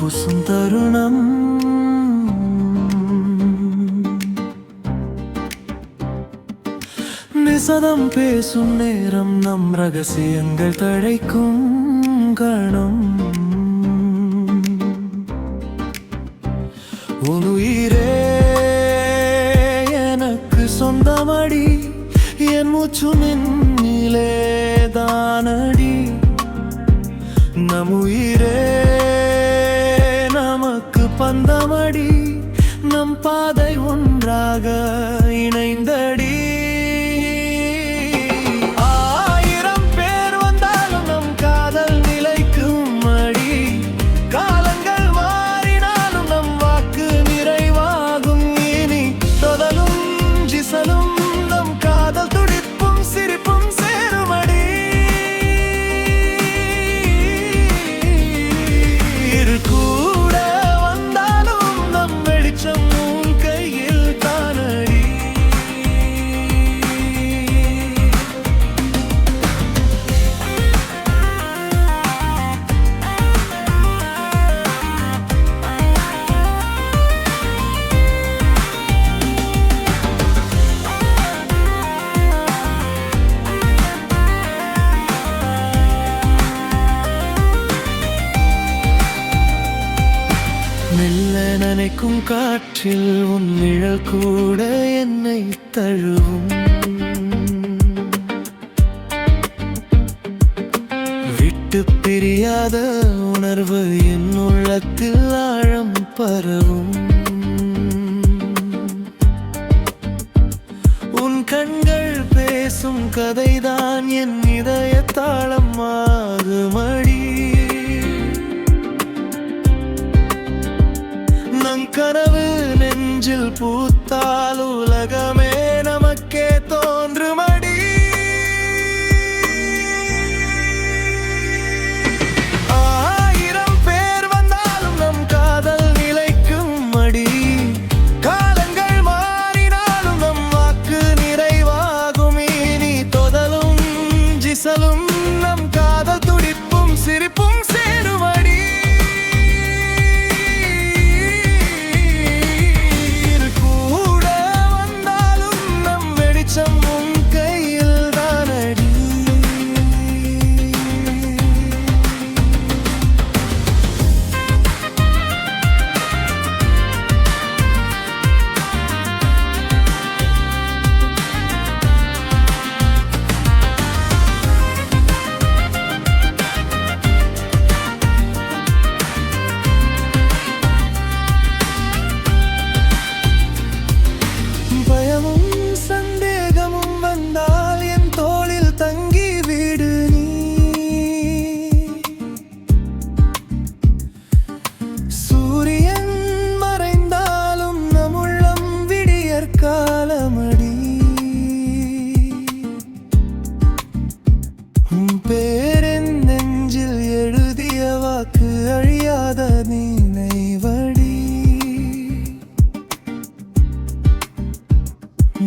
பூசும் தருணம். நிசதம் பேசும் நேரம், நம் ரகசியங்கள் தழைக்கும் கணம். உன் உயிரே எனக்கு சொந்தமடி, என் மூச்சு நின்னிலே தானடி. நம் உயிரே நமக்கு பந்தமடி, நம் பாதை ஒன்றாக இணைந்தடி. மெல்ல நனைக்கும் காற்றில் உன் நிழல் கூட என்னை தழுவும். விட்டு பிரியாத உணர்வு என் உள்ளத்தில் ஆழம் பரவும். உன் கண்கள் பேசும் கதைதான் என் இதய தாளம் ஆகுமடி. நம் கனவு நெஞ்சில் பூத்தால் உலகமே நமக்கே தோன்றுமடி. ஆயிரம் பேர் வந்தாலும் நம் காதல் நிலைக்கும் அடி. காலங்கள் மாறினாலும் நம் வாக்கு நிறைவாகும். இனி தொதலும் ஜிசலும் நம் காதல் துடிப்பும் சிரிப்பும் சேருமடி. காலமடி உன் பேரின் நெஞ்சில் எழுதிய வாக்கு அழியாத நினைவடி.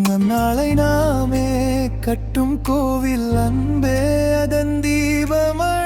நம் நாளை நாமே கட்டும் கோவில் அன்பே அதன் தீபமடி.